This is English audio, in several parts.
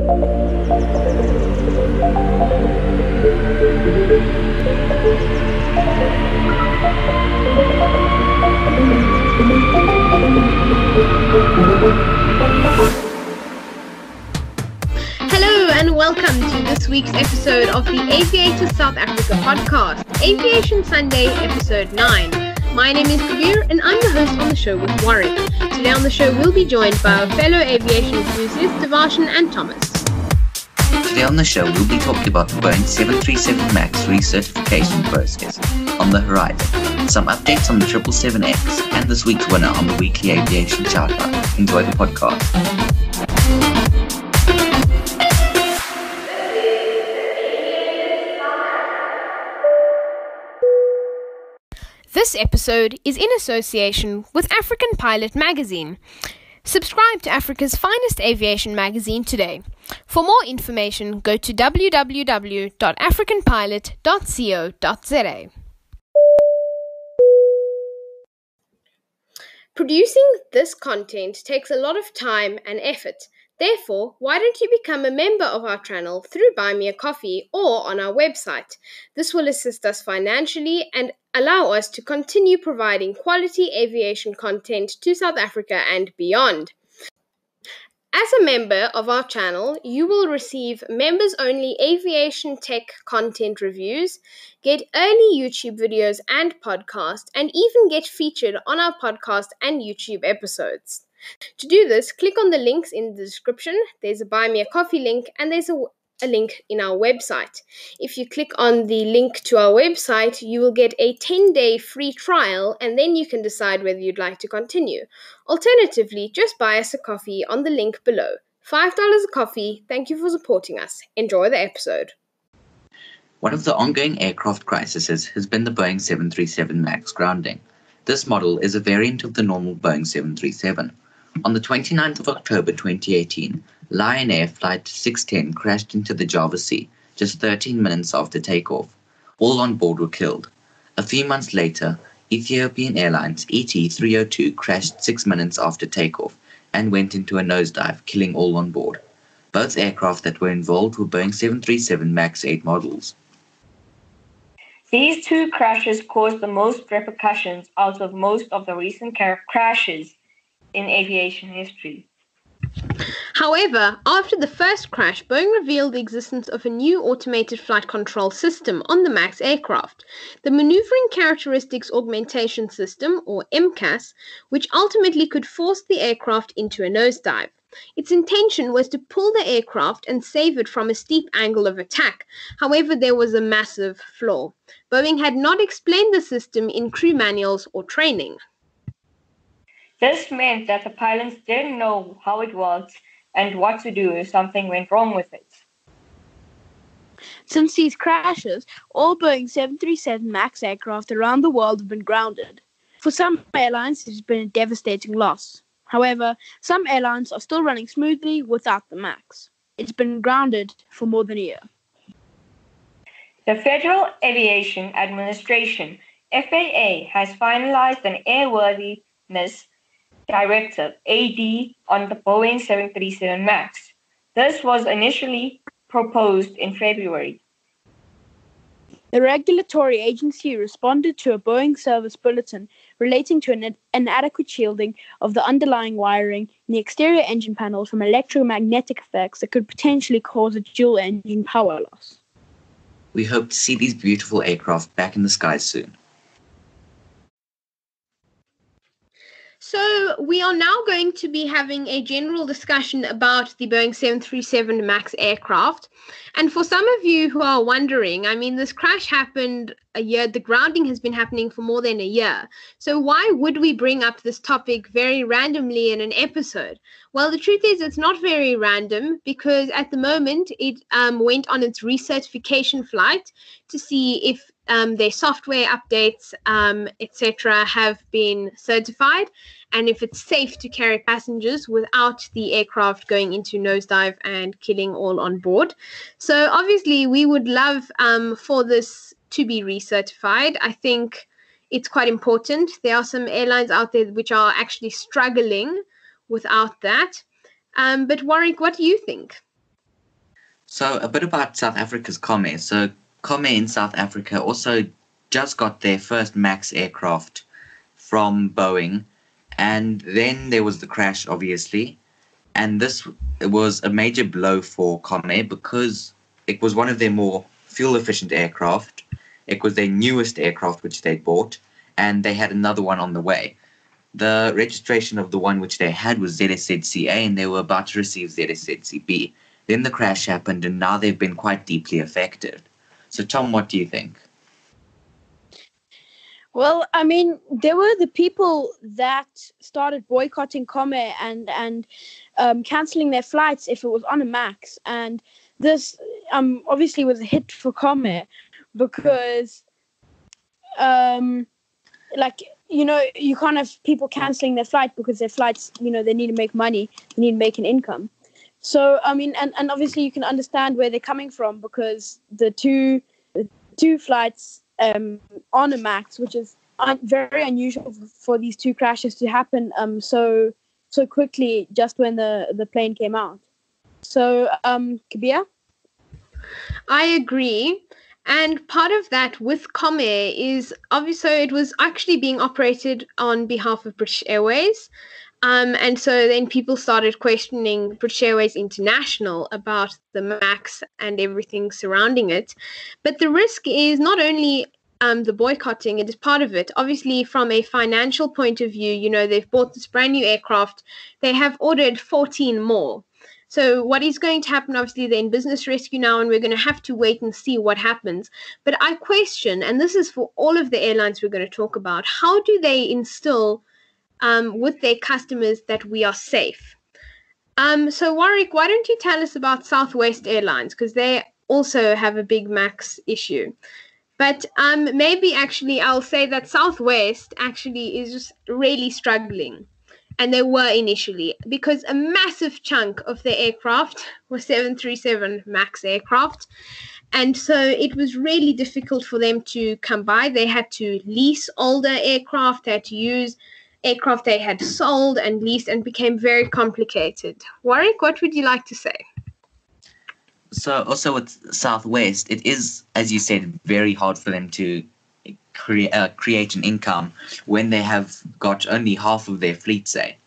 Hello and welcome to this week's episode of the Aviators South Africa podcast, Aviation Sunday, episode 9. My name is Kabir and I'm the host on the show with Warwick. Today on the show we'll be joined by our fellow aviation enthusiasts, Devarshan and Thomas. Today on the show we'll be talking about the Boeing 737 MAX recertification process on the horizon, some updates on the 777X, and this week's winner on the weekly Aviation Shoutout. Enjoy the podcast. This episode is in association with African Pilot magazine. Subscribe to Africa's finest aviation magazine today. For more information, go to www.africanpilot.co.za. Producing this content takes a lot of time and effort. Therefore, why don't you become a member of our channel through Buy Me a Coffee or on our website? This will assist us financially and allow us to continue providing quality aviation content to South Africa and beyond. As a member of our channel, you will receive members-only aviation tech content reviews, get early YouTube videos and podcasts, and even get featured on our podcast and YouTube episodes. To do this, click on the links in the description. There's a Buy Me a Coffee link and there's a link in our website. If you click on the link to our website, you will get a 10-day free trial and then you can decide whether you'd like to continue. Alternatively, just buy us a coffee on the link below. $5 a coffee. Thank you for supporting us. Enjoy the episode. One of the ongoing aircraft crises has been the Boeing 737 MAX grounding. This model is a variant of the normal Boeing 737. On the 29th of October 2018, Lion Air Flight 610 crashed into the Java Sea just 13 minutes after takeoff. All on board were killed. A few months later, Ethiopian Airlines ET302 crashed 6 minutes after takeoff and went into a nosedive, killing all on board. Both aircraft that were involved were Boeing 737 MAX 8 models. These two crashes caused the most repercussions out of most of the recent crashes in aviation history. However, after the first crash, Boeing revealed the existence of a new automated flight control system on the MAX aircraft, the Maneuvering Characteristics Augmentation System, or MCAS, which ultimately could force the aircraft into a nosedive. Its intention was to pull the aircraft and save it from a steep angle of attack. However, there was a massive flaw. Boeing had not explained the system in crew manuals or training. This meant that the pilots didn't know how it worked and what to do if something went wrong with it. Since these crashes, all Boeing 737 MAX aircraft around the world have been grounded. For some airlines, it has been a devastating loss. However, some airlines are still running smoothly without the MAX. It's been grounded for more than a year. The Federal Aviation Administration, FAA, has finalized an airworthiness Directive AD on the Boeing 737 MAX. This was initially proposed in February. The regulatory agency responded to a Boeing service bulletin relating to an inadequate shielding of the underlying wiring in the exterior engine panels from electromagnetic effects that could potentially cause a dual engine power loss. We hope to see these beautiful aircraft back in the skies soon. So we are now going to be having a general discussion about the Boeing 737 MAX aircraft. And for some of you who are wondering, I mean, this crash happened a year, the grounding has been happening for more than a year. So why would we bring up this topic very randomly in an episode? Well, the truth is it's not very random because at the moment it went on its recertification flight to see if their software updates, etc., have been certified and if it's safe to carry passengers without the aircraft going into nosedive and killing all on board. So obviously we would love for this to be recertified. I think it's quite important. There are some airlines out there which are actually struggling without that. But Warwick, what do you think? So a bit about South Africa's Comair. So Comair in South Africa also just got their first MAX aircraft from Boeing, and then there was the crash, obviously, and this was a major blow for Comair because it was one of their more fuel-efficient aircraft. It was their newest aircraft which they bought, and they had another one on the way. The registration of the one which they had was ZSZCA, and they were about to receive ZSZCB. Then the crash happened, and now they've been quite deeply affected. So, Tom, what do you think? Well, I mean, there were the people that started boycotting Comair and cancelling their flights if it was on a MAX. And this obviously was a hit for Comair because, you can't have people cancelling their flight because their flights, they need to make money, they need to make an income. So, I mean, and obviously you can understand where they're coming from because the two flights on a MAX, which is very unusual for these two crashes to happen so quickly just when the plane came out. So, Kabir? I agree. And part of that with Comair is obviously it was actually being operated on behalf of British Airways. And so then people started questioning British Airways International about the MAX and everything surrounding it. But the risk is not only the boycotting, it is part of it. Obviously, from a financial point of view, they've bought this brand new aircraft. They have ordered 14 more. So what is going to happen, obviously, they're in business rescue now, and we're going to have to wait and see what happens. But I question, and this is for all of the airlines we're going to talk about, how do they instill with their customers that we are safe? So Warwick, why don't you tell us about Southwest Airlines, because they also have a big MAX issue. But maybe actually I'll say that Southwest actually is just really struggling. And they were initially, because a massive chunk of their aircraft was 737 MAX aircraft. And so it was really difficult for them to come by. They had to lease older aircraft. They had to use aircraft they had sold and leased, and became very complicated. Warwick, what would you like to say? So also with Southwest, it is, as you said, very hard for them to create an income when they have got only half of their fleet, say,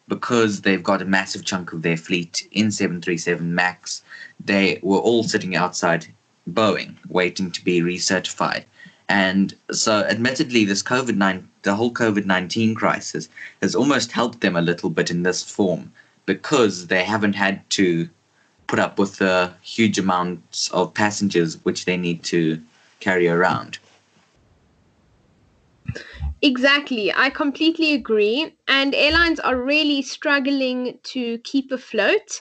because they've got a massive chunk of their fleet in 737 MAX. They were all sitting outside Boeing waiting to be recertified. And so admittedly, the whole COVID-19 crisis has almost helped them a little bit in this form because they haven't had to put up with the huge amounts of passengers which they need to carry around. Exactly. I completely agree. And airlines are really struggling to keep afloat.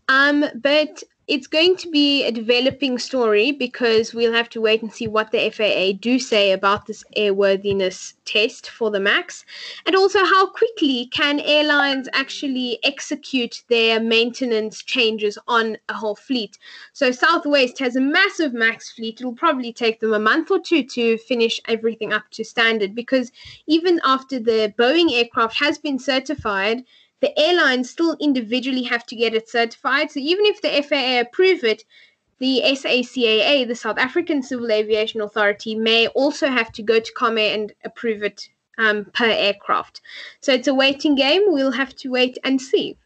But it's going to be a developing story because we'll have to wait and see what the FAA do say about this airworthiness test for the MAX, and also how quickly can airlines actually execute their maintenance changes on a whole fleet. So Southwest has a massive MAX fleet. It'll probably take them a month or two to finish everything up to standard, because even after the Boeing aircraft has been certified, the airlines still individually have to get it certified. So even if the FAA approve it, the SACAA, the South African Civil Aviation Authority, may also have to go to Comair and approve it per aircraft. So it's a waiting game. We'll have to wait and see.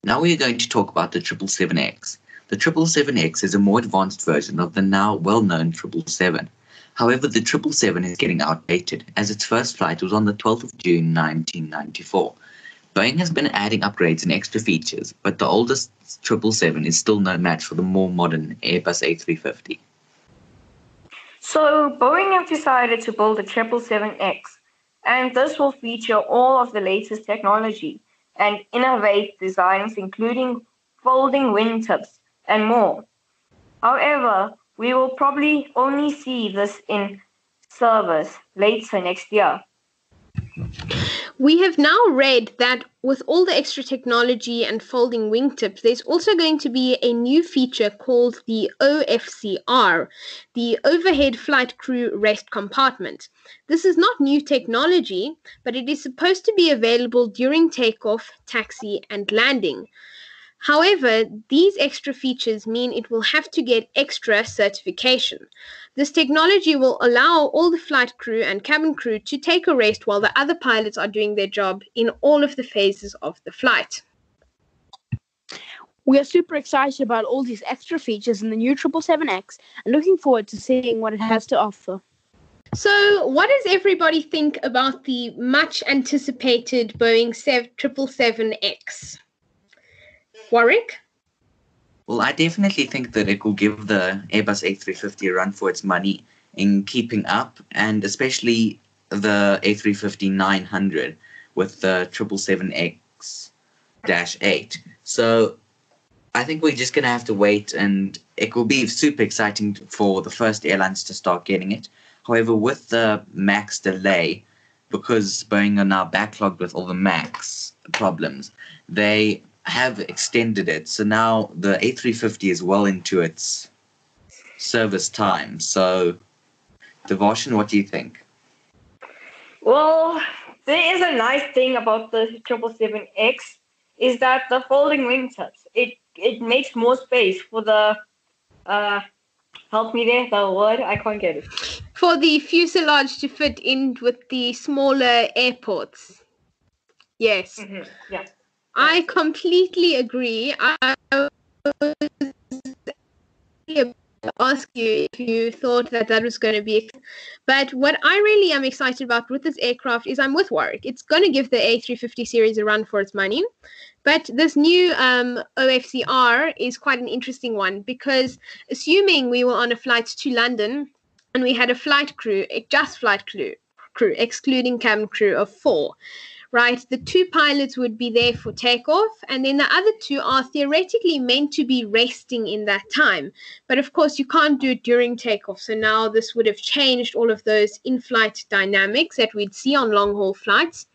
Now we are going to talk about the 777X. The 777X is a more advanced version of the now well-known 777. However, the 777 is getting outdated, as its first flight was on the 12th of June 1994. Boeing has been adding upgrades and extra features, but the oldest 777 is still no match for the more modern Airbus A350. So Boeing have decided to build a 777X, and this will feature all of the latest technology and innovative designs, including folding wingtips and more. However, we will probably only see this in service later next year. We have now read that with all the extra technology and folding wingtips, there's also going to be a new feature called the OFCR, the Overhead Flight Crew Rest Compartment. This is not new technology, but it is supposed to be available during takeoff, taxi, and landing. However, these extra features mean it will have to get extra certification. This technology will allow all the flight crew and cabin crew to take a rest while the other pilots are doing their job in all of the phases of the flight. We are super excited about all these extra features in the new 777X and looking forward to seeing what it has to offer. So, what does everybody think about the much anticipated Boeing 777X? Warwick? Well, I definitely think that it will give the Airbus A350 a run for its money in keeping up, and especially the A350-900 with the 777X-8. So I think we're just going to have to wait, and it will be super exciting for the first airlines to start getting it. However, with the MAX delay, because Boeing are now backlogged with all the MAX problems, they have extended it. So now the A350 is well into its service time. So, Devotion, what do you think? Well, there is a nice thing about the 777X is that the folding wingtips, it makes more space for the help me there, the word, I can't get it. For the fuselage to fit in with the smaller airports. Yes. Mm-hmm. Yeah. I completely agree. I was ask you if you thought that was going to be, but what I really am excited about with this aircraft is I'm with Warwick. It's going to give the A350 series a run for its money, but this new OFCR is quite an interesting one, because assuming we were on a flight to London and we had a flight crew, excluding cabin crew of 4, right? The 2 pilots would be there for takeoff, and then the other 2 are theoretically meant to be resting in that time. But of course, you can't do it during takeoff. So now this would have changed all of those in-flight dynamics that we'd see on long-haul flights.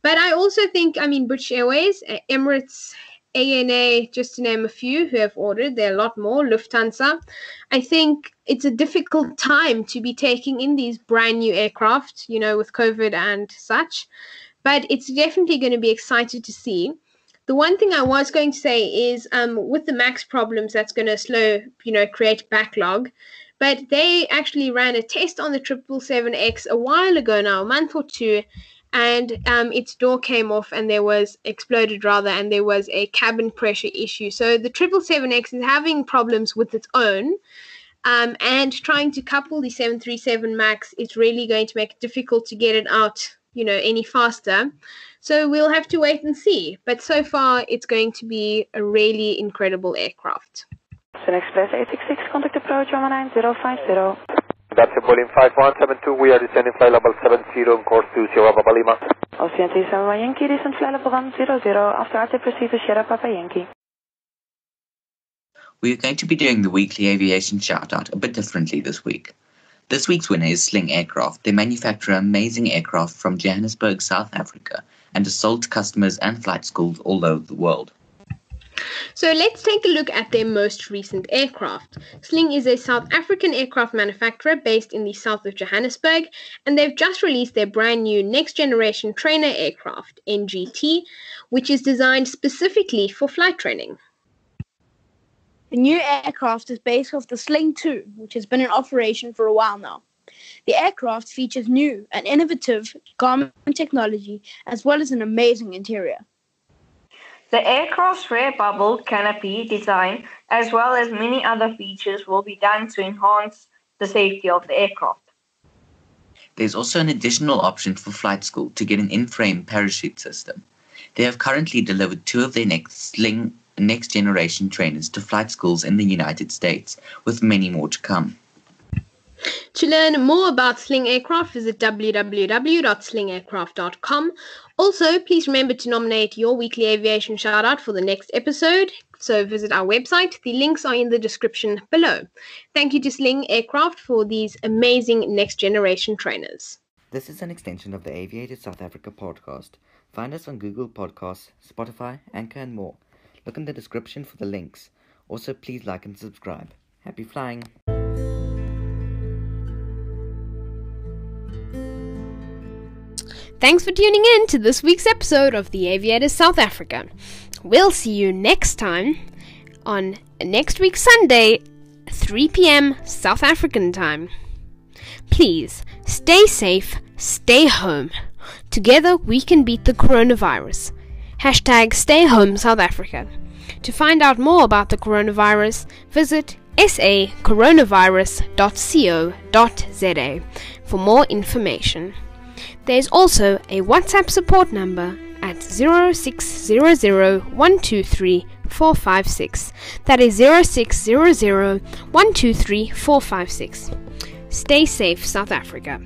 But I also think, British Airways, Emirates, ANA, just to name a few who have ordered, there are a lot more, Lufthansa. I think it's a difficult time to be taking in these brand new aircraft, with COVID and such. But it's definitely going to be exciting to see. The one thing I was going to say is with the MAX problems, that's going to slow, create backlog. But they actually ran a test on the 777X a while ago now, a month or 2, and its door came off and exploded, and there was a cabin pressure issue. So the 777X is having problems with its own, and trying to couple the 737 MAX is really going to make it difficult to get it out, any faster. So we'll have to wait and see. But so far, it's going to be a really incredible aircraft. Sun Express 866, contact approach 19050. That's a Boeing 5172. We are descending flight level 70 on course to Sierra Papa Lima. Ocean 37 Yankee, descend flight level 100. After RT proceed to Sierra Papa Yankee. We are going to be doing the weekly aviation shoutout a bit differently this week. This week's winner is Sling Aircraft. They manufacture amazing aircraft from Johannesburg, South Africa, and are sold to customers and flight schools all over the world. So let's take a look at their most recent aircraft. Sling is a South African aircraft manufacturer based in the south of Johannesburg, and they've just released their brand new next generation trainer aircraft, NGT, which is designed specifically for flight training. The new aircraft is based off the Sling 2, which has been in operation for a while now. The aircraft features new and innovative Garmin technology, as well as an amazing interior. The aircraft's rear bubble canopy design, as well as many other features, will be done to enhance the safety of the aircraft. There's also an additional option for flight school to get an in-frame parachute system. They have currently delivered 2 of their Sling next generation trainers to flight schools in the United States, with many more to come. To learn more about Sling Aircraft, visit www.slingaircraft.com. Also, please remember to nominate your weekly aviation shoutout for the next episode. So visit our website. The links are in the description below. Thank you to Sling Aircraft for these amazing next generation trainers. This is an extension of the Aviators South Africa podcast. Find us on Google Podcasts, Spotify, Anchor, and more. Look in the description for the links. Also, please like and subscribe. Happy flying! Thanks for tuning in to this week's episode of the Aviators South Africa. We'll see you next time on next week Sunday, 3 p.m. South African time. Please stay safe, stay home. Together we can beat the coronavirus. Hashtag Stay Home South Africa. To find out more about the coronavirus, visit sacoronavirus.co.za for more information. There is also a WhatsApp support number at 0600-123-456. That is 0600-123-456. Stay safe, South Africa.